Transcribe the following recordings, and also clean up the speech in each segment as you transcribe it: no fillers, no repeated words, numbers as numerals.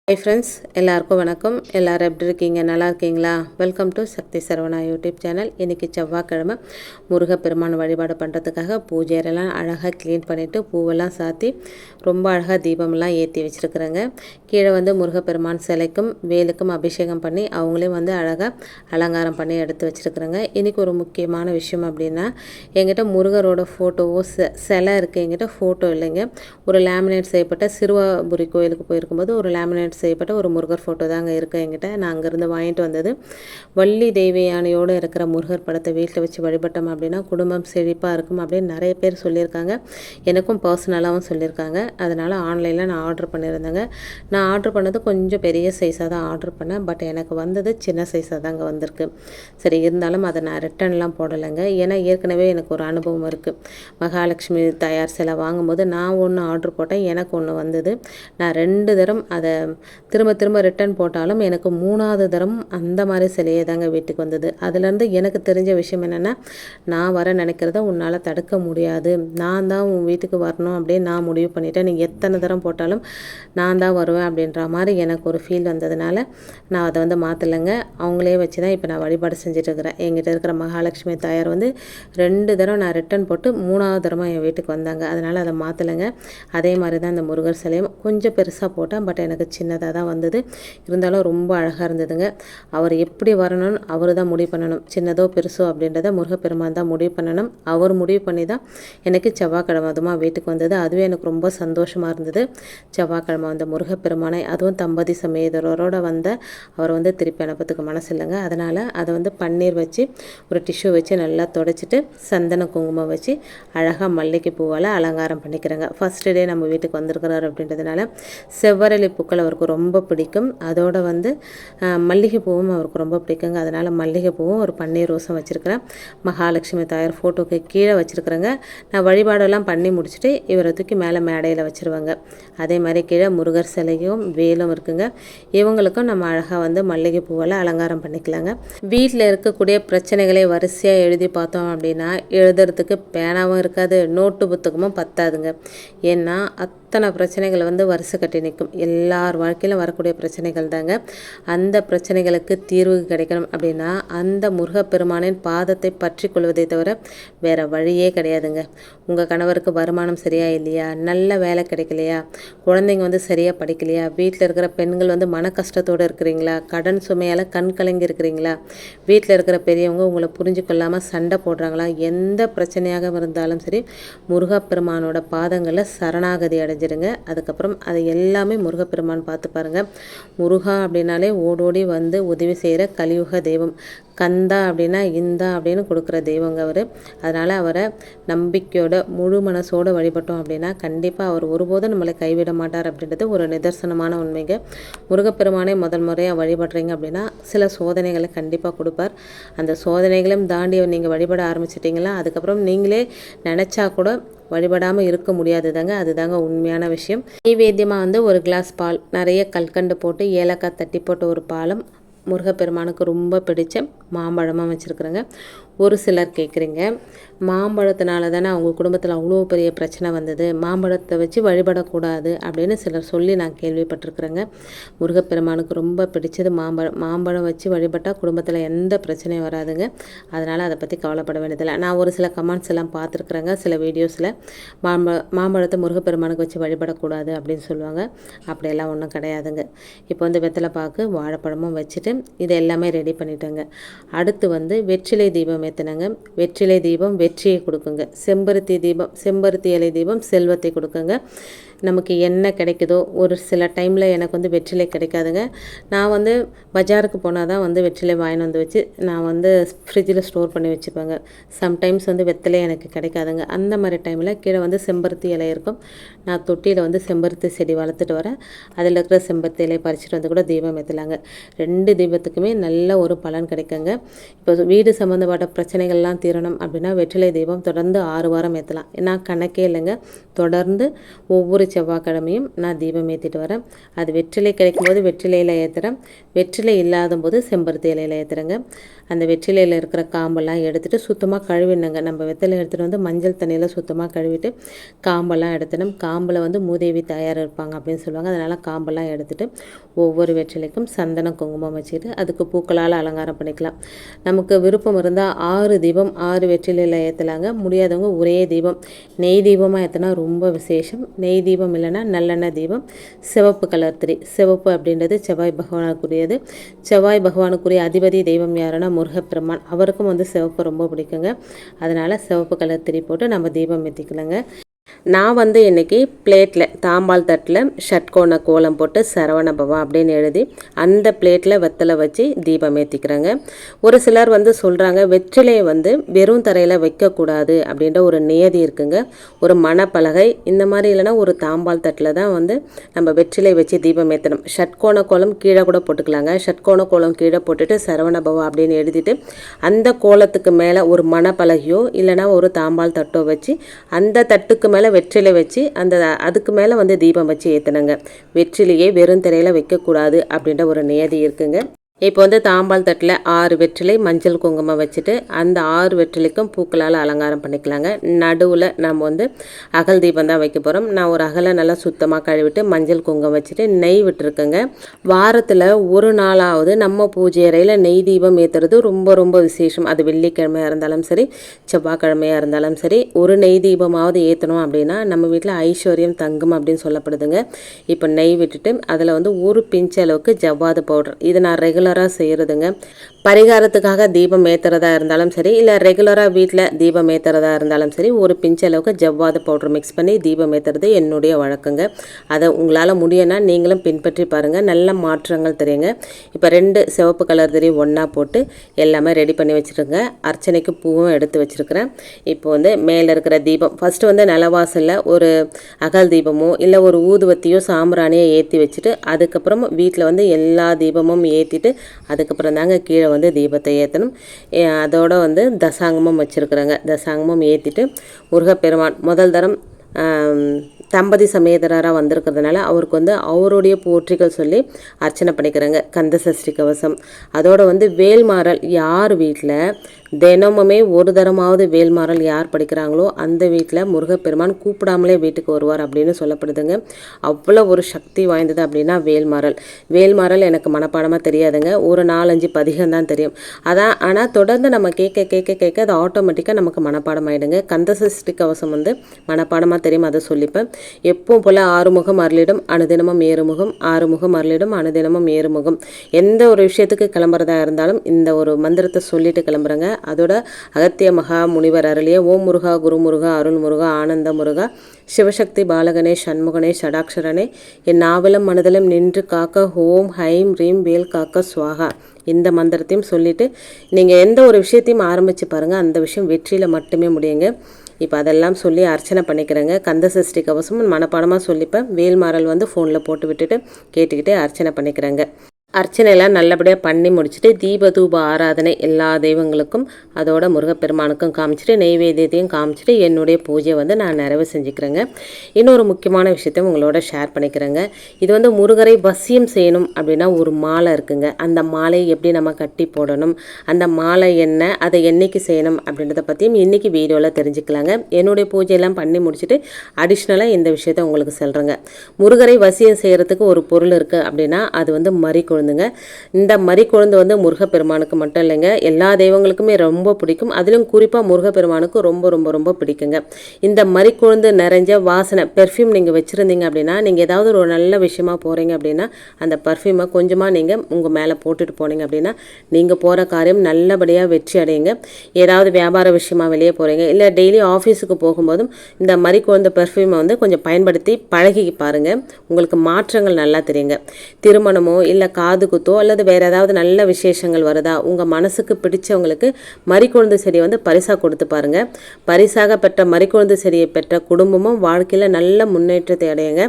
Hi friends, எல்லாருக்கும் வணக்கம். எல்லோரும் எப்படி இருக்கீங்க? நல்லா இருக்கீங்களா? Welcome to Shakti Saravana YouTube channel. இன்றைக்கி செவ்வாய்க்கிழமை முருகப்பெருமான் வழிபாடு பண்ணுறதுக்காக பூஜையெல்லாம் அழகாக க்ளீன் பண்ணிவிட்டு பூவெல்லாம் சாத்தி ரொம்ப அழகாக தீபமெல்லாம் ஏற்றி வச்சுருக்குறேங்க. கீழே முருகப்பெருமான் சிலைக்கும் வேலுக்கும் அபிஷேகம் பண்ணி அவங்களே அழகாக அலங்காரம் பண்ணி எடுத்து வச்சுருக்குறேங்க. இன்றைக்கி ஒரு முக்கியமான விஷயம் அப்படின்னா, என்கிட்ட முருகரோட ஃபோட்டோவோ சிலை இருக்குது, என்கிட்ட ஃபோட்டோ இல்லைங்க. ஒரு லேமினேட் செய்யப்பட்ட சிறுவாபுரி கோயிலுக்கு போயிருக்கும்போது ஒரு லேமினேட் செய்யப்பட்ட ஒரு முருகர் ஃபோட்டோ தாங்க இருக்குது என்கிட்ட. நான் அங்கேருந்து வாங்கிட்டு வந்தது. வள்ளி தெய்வ யானையோடு இருக்கிற முருகர் படத்தை வீட்டில் வச்சு வழிபட்டோம் அப்படின்னா குடும்பம் செழிப்பாக இருக்கும் அப்படின்னு நிறைய பேர் சொல்லியிருக்காங்க. எனக்கும் பர்சனலாகவும் சொல்லியிருக்காங்க. அதனால் ஆன்லைனில் நான் ஆர்டர் பண்ணியிருந்தேங்க. நான் ஆர்டர் பண்ணது கொஞ்சம் பெரிய சைஸாக தான் ஆர்டர் பண்ணேன். பட் எனக்கு வந்தது சின்ன சைஸாக தாங்க வந்திருக்கு. சரி, இருந்தாலும் அதை நான் ரிட்டர்ன்லாம் போடலைங்க. ஏன்னா ஏற்கனவே எனக்கு ஒரு அனுபவம் இருக்குது. மகாலட்சுமி தாயார் சிலை வாங்கும்போது நான் ஒன்று ஆர்டர் போட்டேன், எனக்கு ஒன்று வந்தது. நான் 2 தரம் அதை திரும்ப ரிட்டர்ன் போட்டாலும் எனக்கு 3வது தரம் அந்த மாதிரி சிலையே தாங்க வீட்டுக்கு வந்தது. அதுலேருந்து எனக்கு தெரிஞ்ச விஷயம் என்னென்னா, நான் வர நினைக்கிறத உன்னால் தடுக்க முடியாது, நான் தான் உன் வீட்டுக்கு வரணும் அப்படின்னு நான் முடிவு பண்ணிட்டேன். நீங்கள் எத்தனை தரம் போட்டாலும் நான் தான் வருவேன் அப்படின்ற மாதிரி எனக்கு ஒரு ஃபீல் வந்ததுனால நான் அதை மாற்றலைங்க. அவங்களே வச்சு தான் இப்போ நான் வழிபாடு செஞ்சிட்ருக்கிறேன். எங்கிட்ட இருக்கிற மகாலட்சுமி தாயார் 2 தரம் நான் ரிட்டர்ன் போட்டு 3வது தரமாக என் வீட்டுக்கு வந்தாங்க. அதனால் அதை மாற்றலைங்க. அதே மாதிரி தான் இந்த முருகர் சிலையும் கொஞ்சம் பெருசாக போட்டேன். பட் எனக்கு சின்னதாக தான் வந்தது. இருந்தாலும் ரொம்ப அழகாக இருந்ததுங்க. அவர் எப்படி வரணும்னு அவர் தான் முடிவு பண்ணணும். சின்னதோ பெருசோ அப்படின்றத முருகப்பெருமான் தான் முடிவு பண்ணணும். அவர் முடிவு பண்ணி தான் எனக்கு செவ்வாய்க்கிழமை அதுமாக வீட்டுக்கு வந்தது. அதுவே எனக்கு ரொம்ப சந்தோஷமாக இருந்தது. செவ்வாய்க்கிழமை வந்த முருகப்பெருமானை, அதுவும் தம்பதி சமேதரோட அவர் திருப்பி அனுப்பத்துக்கு மனசு இல்லைங்க. அதனால் அதை பன்னீர் வச்சு ஒரு டிஷ்யூ வச்சு நல்லா தொடச்சிட்டு சந்தன குங்குமம் வச்சு அழகாக மல்லிகை பூவால் அலங்காரம் பண்ணிக்கிறேங்க. ஃபஸ்ட்டு டே நம்ம வீட்டுக்கு வந்திருக்கிறார் அப்படின்றதுனால செவ்வரளி பூக்கள் அவருக்கு ரொம்ப பிடிக்கும். அதோட மல்லிகை பூவும் அவருக்கு ரொம்ப பிடிக்குங்க. அதனால் மல்லிகை பூவும் ஒரு பன்னீர் ரோஸும் வச்சுருக்கிறேன். மகாலட்சுமி தாயார் ஃபோட்டோக்கு கீழே வச்சுருக்குறேங்க. நான் வழிபாடெல்லாம் பண்ணி முடிச்சுட்டு இவரை தூக்கி மேலே மேடையில் வச்சுருவாங்க. அதே மாதிரி கீழே முருகர் சிலையும் வேலும் இருக்குங்க. இவங்களுக்கும் நம்ம அழகாக மல்லிகை பூவால் அலங்காரம் பண்ணிக்கலாங்க. வீட்டில் இருக்கக்கூடிய பிரச்சனைகளை வரிசையாக எழுதி பார்த்தோம் அப்படின்னா எழுதுறதுக்கு பேனாவும் இருக்காது, நோட்டு புத்தகமும் பத்தாதுங்க. ஏன்னா அத்தனை பிரச்சனைகள் வரிசை கட்டி நிற்கும். எல்லார் வாழ்க்கையிலும் வரக்கூடிய பிரச்சனைகள் தாங்க. அந்த பிரச்சனைகளுக்கு தீர்வு கிடைக்கணும் அப்படின்னா அந்த முருகப்பெருமானின் பாதத்தை பற்றி கொள்வதை தவிர வேறு வழியே கிடையாதுங்க. உங்கள் கணவருக்கு வருமானம் சரியாக இல்லையா, நல்ல வேலை கிடைக்கலையா, குழந்தைங்க சரியாக படிக்கலையா, வீட்டில் இருக்கிற பெண்கள் மன கஷ்டத்தோடு இருக்கிறீங்களா, கடன் சுமையால் கண் கலங்கி இருக்கிறீங்களா, வீட்டில் இருக்கிற பெரியவங்க உங்களை புரிஞ்சு கொள்ளாமல் சண்டை போடுறாங்களா, எந்த பிரச்சனையாக இருந்தாலும் சரி முருகப்பெருமானோட பாதங்களில் சரணாகதி அடைஞ்சிடுங்க. அதுக்கப்புறம் அதை எல்லாமே முருகப்பெருமான் பார்த்து பாருங்கள். முருகா அப்படின்னாலே ஓடோடி உதவி செய்கிற கலியுக தெய்வம். கந்தா அப்படின்னா இந்தா அப்படின்னு கொடுக்குற தெய்வங்க அவர். அதனால் அவரை நம்பிக்கையோட முழு மனசோடு வழிபட்டோம் அப்படின்னா கண்டிப்பாக அவர் ஒருபோதும் நம்மளை கைவிட மாட்டார் அப்படின்றது ஒரு நிதர்சனமான உண்மைங்க. முருகப்பெருமானை முதல் முறையாக வழிபடுறீங்க அப்படின்னா சில சோதனைகளை கண்டிப்பாக கொடுப்பார். அந்த சோதனைகளையும் தாண்டி நீங்கள் வழிபட ஆரம்பிச்சிட்டிங்களா அதுக்கப்புறம் நீங்களே நினச்சா கூட வழிபடாமல் இருக்க முடியாதுதாங்க. அதுதாங்க உண்மையான விஷயம். நைவேத்தியமாக ஒரு கிளாஸ் பால், நிறைய கல்கண்டு போட்டு ஏலக்காய் தட்டி போட்டு ஒரு பாலம், முருகப்பெருமானுக்கு ரொம்ப பிடிச்ச மாம்பழமாக வச்சுருக்குறேங்க. ஒரு சிலர் கேட்குறீங்க, மாம்பழத்தினால தானே அவங்க குடும்பத்தில் அவ்வளோ பெரிய பிரச்சனை வந்தது, மாம்பழத்தை வச்சு வழிபடக்கூடாது அப்படின்னு சிலர் சொல்லி நான் கேள்விப்பட்டிருக்கிறேங்க. முருகப்பெருமானுக்கு ரொம்ப பிடிச்சது மாம்பழம் வச்சு வழிபட்டால் குடும்பத்தில் எந்த பிரச்சனையும் வராதுங்க. அதனால் அதை பற்றி கவலைப்பட வேண்டியதில்லை. நான் ஒரு சில கமெண்ட்ஸ் எல்லாம் பார்த்துருக்குறேங்க. சில வீடியோஸில் மாம்பழத்தை முருகப்பெருமானுக்கு வச்சு வழிபடக்கூடாது அப்படின்னு சொல்லுவாங்க. அப்படியெல்லாம் ஒன்றும் கிடையாதுங்க. இப்போ வெத்தலை பாக்கு வாழைப்பழமும் வச்சுட்டு இது எல்லாமே ரெடி பண்ணிட்டேங்க. அடுத்து வெற்றிலை தீபம் ஏற்றினங்க. வெற்றிலை தீபம் வெற்றியை கொடுக்குங்க. செம்பருத்தி இலை தீபம் செல்வத்தை கொடுக்குங்க. நமக்கு என்ன கிடைக்குதோ, ஒரு சில டைமில் எனக்கு வெற்றிலை கிடைக்காதுங்க. நான் பஜாருக்கு போனால் தான் வெற்றிலை வாங்கிட்டு வச்சு நான் ஃப்ரிட்ஜில் ஸ்டோர் பண்ணி வச்சுப்பேங்க. சம்டைம்ஸ் வெத்தலை எனக்கு கிடைக்காதுங்க. அந்த மாதிரி டைமில் கீழே செம்பருத்தி இலை இருக்கும். நான் தொட்டியில் செம்பருத்தி செடி வளர்த்துட்டு வரேன். அதில் இருக்கிற செம்பருத்தி இலையை பறிச்சுட்டு கூட தீபம் ஏற்றலாங்க. 2 தீபத்துக்குமே நல்ல ஒரு பலன் கிடைக்குங்க. இப்போ வீடு சம்மந்தப்பட்ட பிரச்சனைகள்லாம் தீரணும் அப்படின்னா வெற்றிலை தீபம் தொடர்ந்து 6 வாரம் ஏற்றலாம். ஏன்னா கணக்கே இல்லைங்க. தொடர்ந்து ஒவ்வொரு செவ்வாய்க்கிழமையும் நான் தீபம் ஏற்றிட்டு வரேன். அது வெற்றிலை கிடைக்கும்போது வெற்றிலையில் ஏற்றுறேன், வெற்றிலை இல்லாத போது செம்பருத்தி இலையில் ஏற்றுறேங்க. அந்த வெற்றிலையில் இருக்கிற காம்பெல்லாம் எடுத்துகிட்டு சுத்தமாக கழுவினங்க. நம்ம வெத்தலை எடுத்துகிட்டு வந்து மஞ்சள் தண்ணியில் சுத்தமாக கழுவிட்டு காம்பெல்லாம் எடுத்துனோம். காம்பில் வந்து மூதேவி தாயார் இருப்பாங்க அப்படின்னு சொல்லுவாங்க. அதனால் காம்பெல்லாம் எடுத்துகிட்டு ஒவ்வொரு வெற்றிலைக்கும் சந்தனம் குங்குமம் வச்சுட்டு அதுக்கு பூக்களால் அலங்காரம் பண்ணிக்கலாம். நமக்கு விருப்பம் இருந்தால் 6 தீபம் 6 வெற்றிலையில் ஏற்றலாங்க. முடியாதவங்க ஒரே தீபம் நெய் தீபமாக ஏற்றினா ரொம்ப விசேஷம். நெய் தீபம் இல்லைன்னா நல்லெண்ணெய் தீபம். சிவப்பு கலர் திரி, சிவப்பு அப்படின்றது செவ்வாய் பகவானுக்குரியது. செவ்வாய் பகவானுக்குரிய அதிபதி தெய்வம் யாருன்னா முருகப்பெருமான். அவருக்கும் வந்து சிவப்பு ரொம்ப பிடிக்குங்க. அதனால் சிவப்பு கலர் திரி போட்டு நம்ம தீபம் ஏற்றிக்கலாங்க. நான் வந்து இன்றைக்கி பிளேட்டில் தாம்பால் தட்டில் ஷட்கோண கோலம் போட்டு சரவணபவா அப்படின்னு எழுதி அந்த பிளேட்டில் வெத்தலை வச்சு தீபம் ஏற்றிக்கிறேங்க. ஒரு சிலர் வந்து சொல்கிறாங்க வெற்றிலையை வந்து வெறும் தரையில் வைக்கக்கூடாது அப்படின்ற ஒரு நியதி இருக்குங்க. ஒரு மணப்பலகை இந்த மாதிரி இல்லைனா ஒரு தாம்பால் தட்டில் தான் வந்து நம்ம வெற்றிலை வச்சு தீபம் ஏற்றணும். ஷட்கோண கோலம் கீழே கூட போட்டுக்கலாங்க. ஷட்கோண கோலம் கீழே போட்டுட்டு சரவணபவா அப்படின்னு எழுதிட்டு அந்த கோலத்துக்கு மேலே ஒரு மணப்பலகையோ இல்லைனா ஒரு தாம்பால் தட்டோ வச்சு அந்த தட்டுக்கு மேலே வெற்றிலை வச்சு அதுக்கு மேலே வந்து தீபம் வச்சு ஏற்றினங்க. வெற்றிலையே வெறும் திரையில் வைக்கக்கூடாது அப்படின்ற ஒரு நியதி இருக்குங்க. இப்போ வந்து தாம்பால் தட்டில் 6 வெற்றிலை மஞ்சள் குங்குமம் வச்சுட்டு அந்த 6 வெற்றிலைக்கும் பூக்களால் அலங்காரம் பண்ணிக்கலாங்க. நடுவில் நம்ம வந்து அகல் தீபம் தான் வைக்க போகிறோம். நான் ஒரு அகலை நல்லா சுத்தமாக கழுவிட்டு மஞ்சள் குங்குமம் வச்சுட்டு நெய் விட்டுருக்கேங்க. வாரத்தில் ஒரு நாளாவது நம்ம பூஜை அறையில் நெய் தீபம் ஏற்றுறது ரொம்ப ரொம்ப விசேஷம். அது வெள்ளிக்கிழமையாக இருந்தாலும் சரி, செவ்வாய்க்கிழமையாக இருந்தாலும் சரி, ஒரு நெய் தீபமாவது ஏற்றணும் அப்படின்னா நம்ம வீட்டில் ஐஸ்வர்யம் தங்கும் அப்படின்னு சொல்லப்படுதுங்க. இப்போ நெய் விட்டுட்டு அதில் வந்து ஒரு பிஞ்ச் அளவுக்கு ஜவ்வாது பவுடர், இது நான் ரெகுலராக செய்கிறதுங்க. பரிகாரத்துக்காக தீபம் ஏற்றுறதா இருந்தாலும் சரி, இல்லை ரெகுலராக வீட்டில் தீபம் ஏற்றுறதா இருந்தாலும் சரி, ஒரு பிஞ்ச் அளவுக்கு ஜவ்வாது பவுடர் மிக்ஸ் பண்ணி தீபம் ஏற்றுறது என்னுடைய வழக்கங்க. அதை உங்களால் முடியும்னா நீங்களும் பின்பற்றி பாருங்கள், நல்ல மாற்றங்கள் தெரியுங்க. இப்போ 2 சிவப்பு கலர் திரி ஒன்றா போட்டு எல்லாமே ரெடி பண்ணி வச்சுருங்க. அர்ச்சனைக்கு பூவும் எடுத்து வச்சுருக்கிறேன். இப்போ வந்து மேலே இருக்கிற தீபம் ஃபஸ்ட்டு வந்து நிலவாசலில் ஒரு அகல் தீபமோ இல்லை ஒரு ஊதுவத்தியோ சாம்பிராணியோ ஏற்றி வச்சுட்டு அதுக்கப்புறம் வீட்டில் வந்து எல்லா தீபமும் ஏற்றிட்டு அதுக்கப்புறம் தாங்க கீழே வந்து தீபத்தை ஏற்றணும். அதோட வந்து தசாங்கமும் வச்சுருக்குறேங்க. தசாங்கமும் ஏற்றிட்டு முருகப்பெருமான் முதல் தரம் தம்பதி சமேதராக வந்திருக்கிறதுனால அவருக்கு வந்து அவருடைய போற்றிகள் சொல்லி அர்ச்சனை பண்ணிக்கிறேங்க. கந்த சஷ்டி கவசம், அதோட வந்து வேல்மாறல். யார் வீட்டில் தினமுமே ஒரு தரமாவது வேல்மாறல் யார் படிக்கிறாங்களோ அந்த வீட்டில் முருகப்பெருமான் கூப்பிடாமலே வீட்டுக்கு வருவார் அப்படின்னு சொல்லப்படுதுங்க. அவ்வளோ ஒரு சக்தி வாய்ந்தது அப்படின்னா வேல்மாறல். வேல்மாறல் எனக்கு மனப்பாடமாக தெரியாதுங்க. ஒரு 4-5 பதிகம் தான் தெரியும். அதான் ஆனால் தொடர்ந்து நம்ம கேட்க கேட்க கேட்க அது ஆட்டோமேட்டிக்காக நமக்கு மனப்பாடம் ஆகிடுங்க. கந்த சஷ்டி கவசம் வந்து மனப்பாடமாக தெரியும், அதை சொல்லிப்பேன். எப்பவும் போல் ஆறுமுகம் அருளிடும் அனுதினமும் ஏறுமுகம், ஆறுமுகம் அருளிடும் அனுதினமும் ஏறுமுகம். எந்த ஒரு விஷயத்துக்கு கிளம்புறதா இருந்தாலும் இந்த ஒரு மந்திரத்தை சொல்லிட்டு கிளம்புறேங்க. அதோட அகத்திய மகா முனிவர் அருளிய ஓம் முருகா குரு முருகா அருள் முருகா ஆனந்த முருகா சிவசக்தி பாலகனே சண்முகனே ஷடாக்ஷரனே என் நாவலும் மனதிலும் நின்று காக்க ஓம் ஹைம் ரீம் வேல் காக்க ஸ்வாகா. இந்த மந்திரத்தையும் சொல்லிவிட்டு நீங்கள் எந்த ஒரு விஷயத்தையும் ஆரம்பித்து பாருங்கள், அந்த விஷயம் வெற்றியில் மட்டுமே முடியுங்க. இப்போ அதெல்லாம் சொல்லி அர்ச்சனை பண்ணிக்கிறேங்க. கந்த சஷ்டி கவசம் மனப்பாடமாக சொல்லிப்பேன். வேல்மாறல் வந்து ஃபோனில் போட்டு விட்டுட்டு கேட்டுக்கிட்டே அர்ச்சனை பண்ணிக்கிறேங்க. அர்ச்சனையெல்லாம் நல்லபடியாக பண்ணி முடிச்சுட்டு தீப தூப ஆராதனை எல்லா தெய்வங்களுக்கும் அதோட முருகப்பெருமானுக்கும் காமிச்சிட்டு நெய்வேத்தியத்தையும் காமிச்சிட்டு என்னுடைய பூஜையை வந்து நான் நிறைவு செஞ்சுக்கிறேங்க. இன்னொரு முக்கியமான விஷயத்தையும் உங்களோட ஷேர் பண்ணிக்கிறேங்க. இது வந்து முருகரை வசியம் செய்யணும் அப்படின்னா ஒரு மாலை இருக்குங்க. அந்த மாலையை எப்படி நம்ம கட்டி போடணும், அந்த மாலை என்ன, அதை என்னைக்கு செய்யணும் அப்படின்றத பற்றியும் இன்றைக்கி வீடியோவில் தெரிஞ்சுக்கலாங்க. என்னுடைய பூஜையெல்லாம் பண்ணி முடிச்சுட்டு அடிஷ்னலாக இந்த விஷயத்த உங்களுக்கு சொல்கிறேங்க. முருகரை வசியம் செய்கிறதுக்கு ஒரு பொருள் இருக்குது அப்படின்னா அது வந்து மறிக்கொழுந்து. இந்த மறிக்கொழுந்து வந்து முருகப்பெருமானுக்கு மட்டும் இல்லைங்க, எல்லா தெய்வங்களுக்குமே ரொம்ப பிடிக்கும். அதிலும் குறிப்பாக முருகப்பெருமானுக்கு ரொம்ப ரொம்ப ரொம்ப பிடிக்குங்க. இந்த மறிக்கொழுந்து நிறைஞ்ச வாசனை பெர்ஃப்யூம் நீங்கள் வச்சுருந்தீங்க அப்படின்னா, நீங்கள் ஏதாவது ஒரு நல்ல விஷயமா போகிறீங்க அப்படின்னா அந்த பர்ஃப்யூமை கொஞ்சமாக நீங்கள் உங்கள் மேலே போட்டுட்டு போனீங்க அப்படின்னா நீங்கள் போகிற காரியம் நல்லபடியாக வெற்றி அடையுங்க. ஏதாவது வியாபார விஷயமா வெளியே போகிறீங்க இல்லை டெய்லி ஆஃபீஸுக்கு போகும்போதும் இந்த மறிக்கொழுந்து பெர்ஃப்யூமை வந்து கொஞ்சம் பயன்படுத்தி பழகி பாருங்கள். உங்களுக்கு மாற்றங்கள் நல்லா தெரியுங்க. திருமணமோ இல்லை காது குத்தோ அல்லது வேறு ஏதாவது நல்ல விசேஷங்கள் வருதா, உங்கள் மனசுக்கு பிடிச்சவங்களுக்கு மரிக்கொழுந்து செடியை வந்து பரிசாக கொடுத்து பாருங்கள். பரிசாக பெற்ற மரிக்கொழுந்து செடியை பெற்ற குடும்பமும் வாழ்க்கையில் நல்ல முன்னேற்றத்தை அடையுங்க.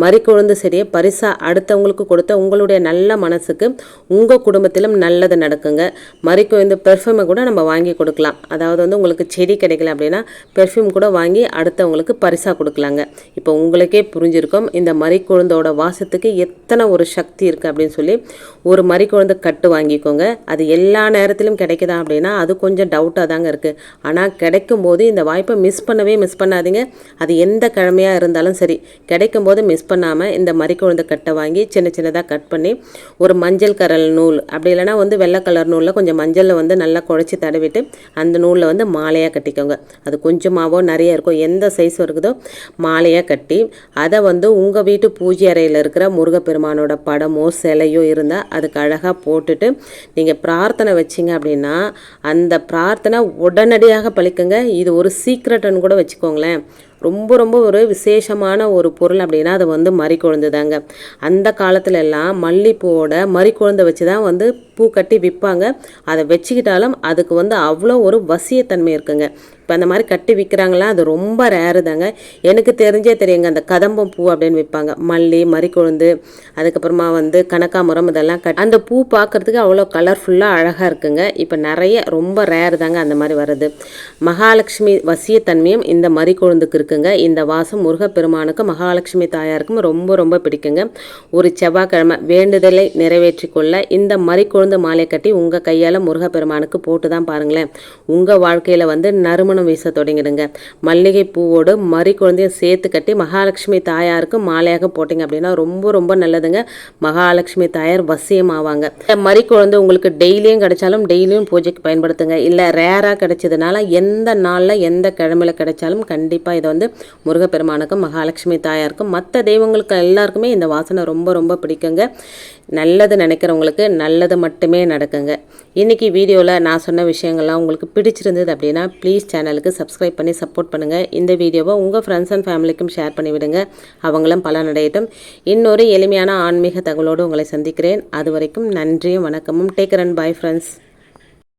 மரிக்கொழுந்து செடியை பரிசாக அடுத்தவங்களுக்கு கொடுத்த உங்களுடைய நல்ல மனசுக்கு உங்கள் குடும்பத்திலும் நல்லது நடக்குங்க. மரிக்கொழுந்து பெர்ஃப்யூமை கூட நம்ம வாங்கி கொடுக்கலாம். அதாவது வந்து உங்களுக்கு செடி கிடைக்கல அப்படின்னா பெர்ஃப்யூம் கூட வாங்கி அடுத்தவங்களுக்கு பரிசாக கொடுக்கலாங்க. இப்போ உங்களுக்கே புரிஞ்சிருக்கும் இந்த மரிக்கொழுந்தோட வாசத்துக்கு எத்தனை ஒரு சக்தி இருக்குது அப்படின்னு சொல்லி. ஒரு மரிக்கொழுந்து கட்டு வாங்கிக்கோங்க. அது எல்லா நேரத்திலும் கிடைக்குதா அப்படின்னா அது கொஞ்சம் டவுட்டாக தாங்க இருக்குது. ஆனால் கிடைக்கும் போது இந்த வாய்ப்பை மிஸ் பண்ணாதீங்க. அது எந்த கிழமையாக இருந்தாலும் சரி, கிடைக்கும் போது மிஸ் பண்ணாமல் இந்த மரிக்கொழுந்து கட்டை வாங்கி சின்ன சின்னதாக கட் பண்ணி ஒரு மஞ்சள் கரல் நூல் அப்படி இல்லைனா வந்து வெள்ளை கலர் நூலில் கொஞ்சம் மஞ்சளில் வந்து நல்லா குழச்சி தடவிட்டு அந்த நூலில் வந்து மாலையாக கட்டிக்கோங்க. அது கொஞ்சமாவோ நிறைய இருக்கும், எந்த சைஸ் இருக்குதோ மாலையாக கட்டி அதை வந்து உங்கள் வீட்டு பூஜை அறையில் இருக்கிற முருகப்பெருமானோட படமோ சிலையோ இருந்தால் அதுக்கு அழகாக போட்டுட்டு நீங்கள் பிரார்த்தனை வச்சிங்க அப்படின்னா அந்த பிரார்த்தனை உடனடியாக பலிக்குங்க. இது ஒரு சீக்ரெட்டுன்னு கூட வச்சுக்கோங்களேன். ரொம்ப ரொம்ப ஒரு விசேஷமான ஒரு பொருள் அப்படின்னா அது வந்து மரிக்கொழுந்து தாங்க. அந்த காலத்துல எல்லாம் மல்லிப்பூவோட மரிக்கொழுந்தை வச்சு தான் வந்து பூ கட்டி விற்பாங்க. அதை வச்சுக்கிட்டாலும் அதுக்கு வந்து அவ்வளோ ஒரு வசியத்தன்மை இருக்குங்க. இப்போ அந்த மாதிரி கட்டி விற்கிறாங்களா, அது ரொம்ப ரேரு தாங்க. எனக்கு தெரியுங்க, அந்த கதம்பம் பூ அப்படின்னு விற்பாங்க. மல்லி, மரிக்கொழுந்து, அதுக்கப்புறமா வந்து கனகாமரம், இதெல்லாம் அந்த பூ பார்க்குறதுக்கு அவ்வளோ கலர்ஃபுல்லாக அழகாக இருக்குங்க. இப்போ நிறைய ரொம்ப ரேரு தாங்க அந்த மாதிரி வருது. மகாலட்சுமி வசியத்தன்மையும் இந்த மரிக்கொழுந்துக்கு இருக்குங்க. இந்த வாசம் முருகப்பெருமானுக்கு மகாலட்சுமி தாயாருக்கும் ரொம்ப ரொம்ப பிடிக்குங்க. ஒரு செவ்வாய்க்கிழமை வேண்டுதலை நிறைவேற்றி கொள்ள இந்த மரிக்கொழுந்து மாலை கட்டி உங்கள் கையால் முருகப்பெருமானுக்கு போட்டு தான் பாருங்களேன். உங்கள் வாழ்க்கையில் வந்து நறுமணம் வீச தொடங்கிடுங்க. மல்லிகை பூவோடு மரிக்கொழுந்தையும் சேர்த்து கட்டி மகாலட்சுமி தாயாருக்கு மாலையாக போட்டிங்க அப்படின்னா ரொம்ப ரொம்ப நல்லதுங்க. மகாலட்சுமி தாயார் வசியம் ஆவாங்க. மரிக்கொழுந்து உங்களுக்கு டெய்லியும் கிடைச்சாலும் டெய்லியும் பூஜைக்கு பயன்படுத்துங்க. இல்லை ரேராக கிடைச்சதுனால எந்த நாளில் எந்த கிழமையில் கிடைச்சாலும் கண்டிப்பாக இதை வந்து முருகப்பெருமானுக்கும் மகாலட்சுமி தாயாருக்கும் மற்ற தெய்வங்களுக்கு எல்லாருக்குமே இந்த வாசனை ரொம்ப ரொம்ப பிடிக்குங்க. நல்லது நினைக்கிறவங்களுக்கு நல்லது மட்டுமே நடக்குங்க. இன்றைக்கி வீடியோவில் நான் சொன்ன விஷயங்கள்லாம் உங்களுக்கு பிடிச்சிருந்தது அப்படின்னா ப்ளீஸ் சேனலுக்கு சப்ஸ்கிரைப் பண்ணி சப்போர்ட் பண்ணுங்கள். இந்த வீடியோவை உங்கள் ஃப்ரெண்ட்ஸ் அண்ட் ஃபேமிலிக்கும் ஷேர் பண்ணிவிடுங்க. அவங்களும் பலனடையட்டும். இன்னொரு எளிமையான ஆன்மீக தகவலோடு உங்களை சந்திக்கிறேன். அது வரைக்கும் நன்றியும் வணக்கமும். Take care and bye friends.